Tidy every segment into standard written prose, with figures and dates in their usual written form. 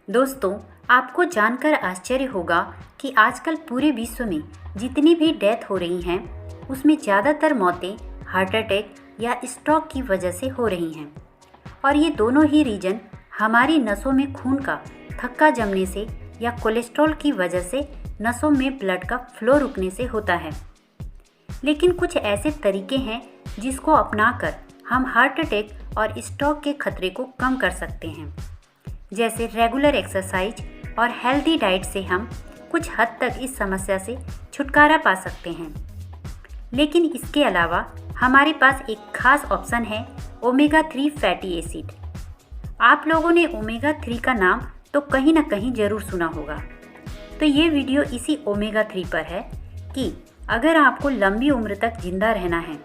दोस्तों, आपको जानकर आश्चर्य होगा कि आजकल पूरे विश्व में जितनी भी डेथ हो रही हैं, उसमें ज़्यादातर मौतें हार्ट अटैक या स्ट्रोक की वजह से हो रही हैं। और ये दोनों ही रीजन हमारी नसों में खून का थक्का जमने से या कोलेस्ट्रॉल की वजह से नसों में ब्लड का फ्लो रुकने से होता है। लेकिन कुछ ऐसे तरीके हैं जिसको अपनाकर हम हार्ट अटैक और स्ट्रोक के खतरे को कम कर सकते हैं। जैसे रेगुलर एक्सरसाइज और हेल्दी डाइट से हम कुछ हद तक इस समस्या से छुटकारा पा सकते हैं। लेकिन इसके अलावा हमारे पास एक खास ऑप्शन है, ओमेगा 3 फैटी एसिड। आप लोगों ने ओमेगा 3 का नाम तो कहीं ना कहीं ज़रूर सुना होगा। तो ये वीडियो इसी ओमेगा 3 पर है कि अगर आपको लंबी उम्र तक जिंदा रहना है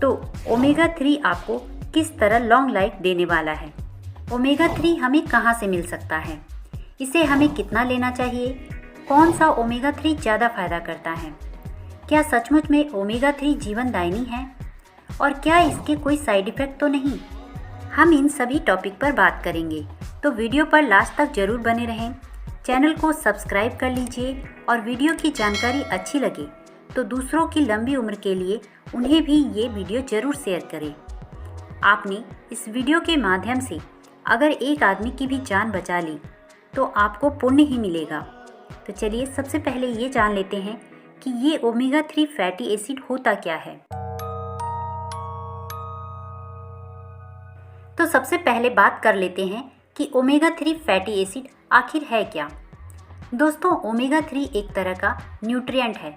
तो ओमेगा 3 आपको किस तरह लॉन्ग लाइफ देने वाला है। ओमेगा 3 हमें कहाँ से मिल सकता है, इसे हमें कितना लेना चाहिए, कौन सा ओमेगा 3 ज़्यादा फायदा करता है, क्या सचमुच में ओमेगा 3 जीवनदायिनी है और क्या इसके कोई साइड इफ़ेक्ट तो नहीं। हम इन सभी टॉपिक पर बात करेंगे, तो वीडियो पर लास्ट तक जरूर बने रहें। चैनल को सब्सक्राइब कर लीजिए और वीडियो की जानकारी अच्छी लगे तो दूसरों की लंबी उम्र के लिए उन्हें भी ये वीडियो ज़रूर शेयर करें। आपने इस वीडियो के माध्यम से अगर एक आदमी की भी जान बचा ली तो आपको पुण्य ही मिलेगा। तो चलिए सबसे पहले ये जान लेते हैं कि ये ओमेगा 3 फैटी एसिड होता क्या है। तो सबसे पहले बात कर लेते हैं कि ओमेगा 3 फैटी एसिड आखिर है क्या। दोस्तों, ओमेगा 3 एक तरह का न्यूट्रिएंट है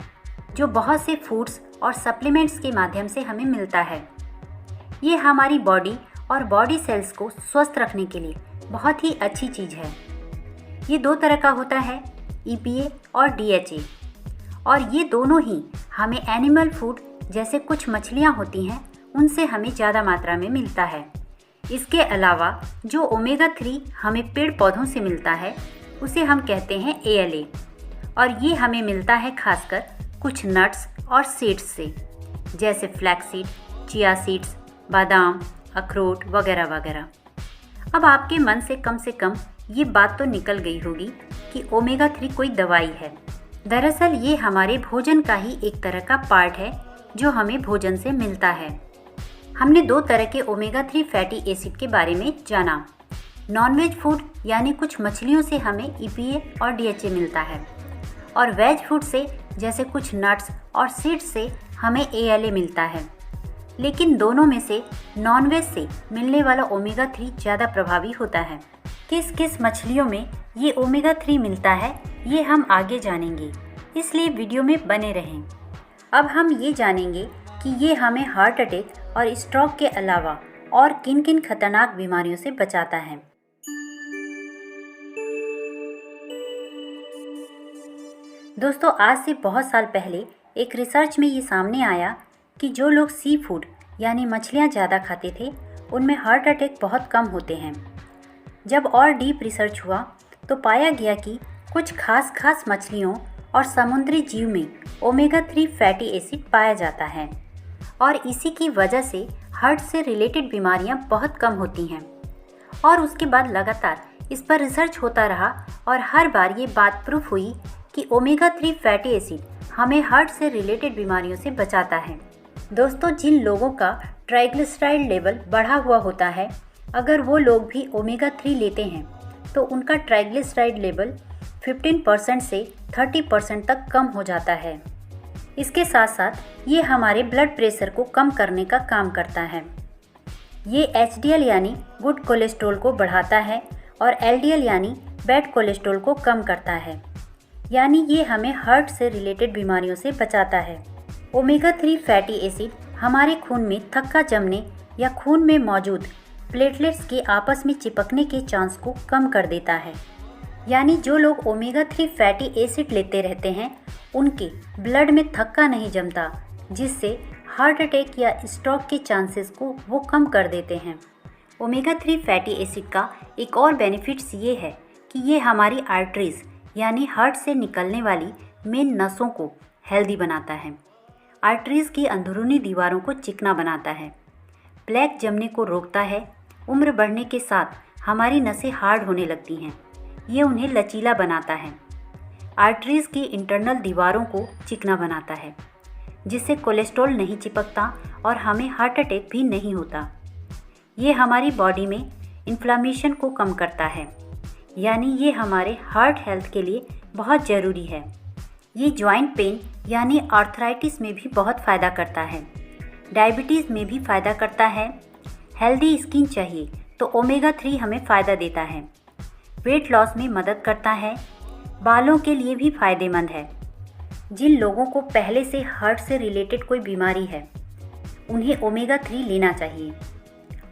जो बहुत से फूड्स और सप्लीमेंट्स के माध्यम से हमें मिलता है। ये हमारी बॉडी और बॉडी सेल्स को स्वस्थ रखने के लिए बहुत ही अच्छी चीज़ है। ये दो तरह का होता है, EPA और DHA, और ये दोनों ही हमें एनिमल फूड जैसे कुछ मछलियाँ होती हैं उनसे हमें ज़्यादा मात्रा में मिलता है। इसके अलावा जो ओमेगा 3 हमें पेड़ पौधों से मिलता है उसे हम कहते हैं ALA, और ये हमें मिलता है खासकर कुछ नट्स और सीड्स से, जैसे फ्लैक्स सीड, चिया सीड्स, बादाम, अखरोट वगैरह वगैरह। अब आपके मन से कम ये बात तो निकल गई होगी कि ओमेगा 3 कोई दवाई है। दरअसल ये हमारे भोजन का ही एक तरह का पार्ट है जो हमें भोजन से मिलता है। हमने दो तरह के ओमेगा 3 फैटी एसिड के बारे में जाना। नॉनवेज फूड यानी कुछ मछलियों से हमें EPA और DHA मिलता है, और वेज फूड से जैसे कुछ नट्स और सीड्स से हमें ALA मिलता है। लेकिन दोनों में से नॉनवेज से मिलने वाला ओमेगा 3 ज़्यादा प्रभावी होता है। किस किस मछलियों में ये ओमेगा 3 मिलता है ये हम आगे जानेंगे, इसलिए वीडियो में बने रहें। अब हम ये जानेंगे कि ये हमें हार्ट अटैक और स्ट्रोक के अलावा और किन किन खतरनाक बीमारियों से बचाता है। दोस्तों, आज से बहुत साल पहले एक रिसर्च में ये सामने आया कि जो लोग सी फूड यानी मछलियाँ ज़्यादा खाते थे उनमें हार्ट अटैक बहुत कम होते हैं। जब और डीप रिसर्च हुआ तो पाया गया कि कुछ खास मछलियों और समुद्री जीव में ओमेगा 3 फैटी एसिड पाया जाता है, और इसी की वजह से हार्ट से रिलेटेड बीमारियां बहुत कम होती हैं। और उसके बाद लगातार इस पर रिसर्च होता रहा और हर बार ये बात प्रूफ हुई कि ओमेगा 3 फैटी एसिड हमें हार्ट से रिलेटेड बीमारियों से बचाता है। दोस्तों, जिन लोगों का ट्राइग्लिसराइड लेवल बढ़ा हुआ होता है, अगर वो लोग भी ओमेगा 3 लेते हैं तो उनका ट्राइग्लिसराइड लेवल 15% से 30% तक कम हो जाता है। इसके साथ साथ ये हमारे ब्लड प्रेशर को कम करने का काम करता है। ये HDL यानी गुड कोलेस्ट्रॉल को बढ़ाता है और LDL यानी बैड कोलेस्ट्रॉल को कम करता है, यानी ये हमें हार्ट से रिलेटेड बीमारियों से बचाता है। ओमेगा 3 फैटी एसिड हमारे खून में थक्का जमने या खून में मौजूद प्लेटलेट्स के आपस में चिपकने के चांस को कम कर देता है। यानी जो लोग ओमेगा 3 फैटी एसिड लेते रहते हैं उनके ब्लड में थक्का नहीं जमता, जिससे हार्ट अटैक या स्ट्रोक के चांसेस को वो कम कर देते हैं। ओमेगा 3 फैटी एसिड का एक और बेनिफिट्स ये है कि ये हमारी आर्टरीज यानी हार्ट से निकलने वाली मेन नसों को हेल्दी बनाता है। आर्टरीज की अंदरूनी दीवारों को चिकना बनाता है, प्लेक जमने को रोकता है। उम्र बढ़ने के साथ हमारी नसें हार्ड होने लगती हैं, ये उन्हें लचीला बनाता है। आर्टरीज़ की इंटरनल दीवारों को चिकना बनाता है, जिससे कोलेस्ट्रॉल नहीं चिपकता और हमें हार्ट अटैक भी नहीं होता। ये हमारी बॉडी में इन्फ्लामेशन को कम करता है, यानी ये हमारे हार्ट हेल्थ के लिए बहुत ज़रूरी है। ये जॉइंट पेन यानी आर्थराइटिस में भी बहुत फ़ायदा करता है। डायबिटीज़ में भी फ़ायदा करता है। हेल्दी स्किन चाहिए तो ओमेगा 3 हमें फ़ायदा देता है। वेट लॉस में मदद करता है। बालों के लिए भी फ़ायदेमंद है। जिन लोगों को पहले से हार्ट से रिलेटेड कोई बीमारी है, उन्हें ओमेगा 3 लेना चाहिए।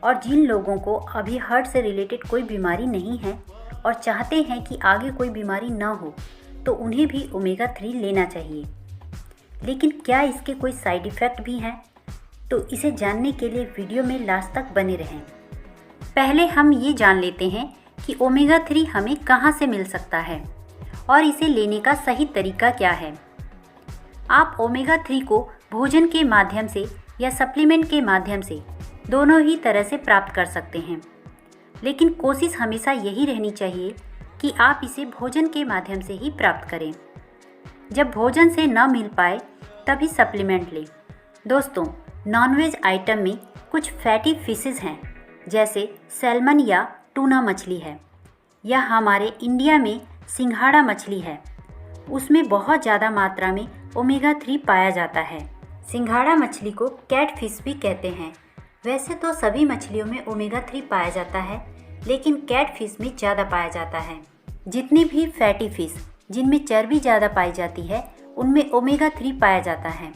और जिन लोगों को अभी हार्ट से रिलेटेड कोई बीमारी नहीं है और चाहते हैं कि आगे कोई बीमारी ना हो, तो उन्हें भी ओमेगा 3 लेना चाहिए। लेकिन क्या इसके कोई साइड इफ़ेक्ट भी हैं? तो इसे जानने के लिए वीडियो में लास्ट तक बने रहें। पहले हम ये जान लेते हैं कि ओमेगा 3 हमें कहाँ से मिल सकता है और इसे लेने का सही तरीका क्या है। आप ओमेगा 3 को भोजन के माध्यम से या सप्लीमेंट के माध्यम से दोनों ही तरह से प्राप्त कर सकते हैं, लेकिन कोशिश हमेशा यही रहनी चाहिए कि आप इसे भोजन के माध्यम से ही प्राप्त करें। जब भोजन से न मिल पाए तभी सप्लीमेंट लें। दोस्तों, नॉनवेज आइटम में कुछ फैटी फिशेस हैं, जैसे सैल्मन या टूना मछली है, या हमारे इंडिया में सिंघाड़ा मछली है। उसमें बहुत ज़्यादा मात्रा में ओमेगा 3 पाया जाता है। सिंघाड़ा मछली को कैट फिश भी कहते हैं। वैसे तो सभी मछलियों में ओमेगा 3 पाया जाता है, लेकिन कैट फिश में ज़्यादा पाया जाता है। जितनी भी फैटी फिश जिनमें चर्बी ज़्यादा पाई जाती है, उनमें ओमेगा 3 पाया जाता है।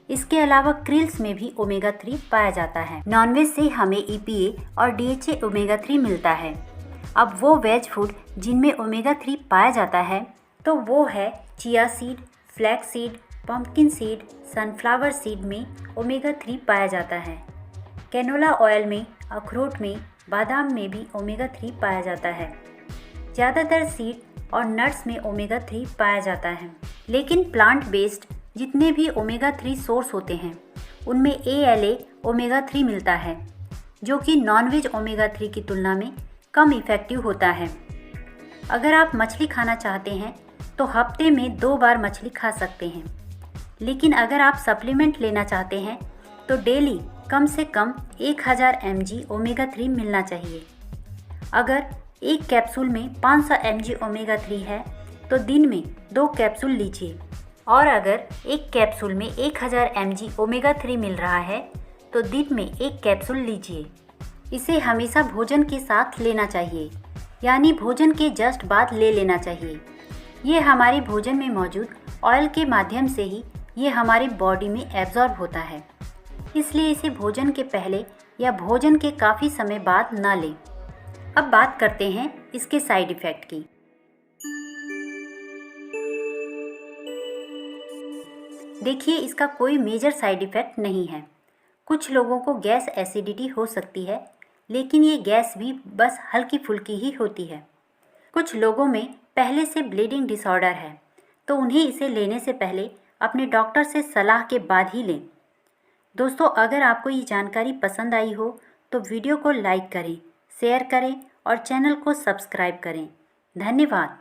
इसके अलावा क्रिल्स में भी ओमेगा 3 पाया जाता है। नॉनवेज से हमें EPA और DHA ओमेगा 3 मिलता है। अब वो वेज फूड जिनमें ओमेगा 3 पाया जाता है, तो वो है chia seed, flax seed, pumpkin seed, sunflower seed में ओमेगा 3 पाया जाता है। कैनोला ऑयल में, अखरोट में, बादाम में भी ओमेगा 3 पाया जाता है। ज़्यादातर सीड और नट्स में ओमेगा 3 पाया जाता है। लेकिन प्लांट बेस्ड जितने भी ओमेगा 3 सोर्स होते हैं, उनमें ALA ओमेगा 3 मिलता है, जो कि नॉनवेज ओमेगा 3 की तुलना में कम इफ़ेक्टिव होता है। अगर आप मछली खाना चाहते हैं तो हफ्ते में 2 बार मछली खा सकते हैं, लेकिन अगर आप सप्लीमेंट लेना चाहते हैं तो डेली कम से कम 1000 mg ओमेगा 3 मिलना चाहिए। अगर एक कैप्सूल में 500 mg ओमेगा 3 है तो दिन में 2 कैप्सूल लीजिए, और अगर एक कैप्सूल में 1000 mg ओमेगा 3 मिल रहा है तो दिन में 1 कैप्सूल लीजिए। इसे हमेशा भोजन के साथ लेना चाहिए, यानी भोजन के जस्ट बाद ले लेना चाहिए। ये हमारे भोजन में मौजूद ऑयल के माध्यम से ही ये हमारी बॉडी में एब्जॉर्ब होता है, इसलिए इसे भोजन के पहले या भोजन के काफ़ी समय बाद ना लें। अब बात करते हैं इसके साइड इफ़ेक्ट की। देखिए, इसका कोई मेजर साइड इफ़ेक्ट नहीं है। कुछ लोगों को गैस एसिडिटी हो सकती है, लेकिन ये गैस भी बस हल्की फुल्की ही होती है। कुछ लोगों में पहले से ब्लीडिंग डिसऑर्डर है, तो उन्हें इसे लेने से पहले अपने डॉक्टर से सलाह के बाद ही लें। दोस्तों, अगर आपको ये जानकारी पसंद आई हो तो वीडियो को लाइक करें, शेयर करें और चैनल को सब्सक्राइब करें। धन्यवाद।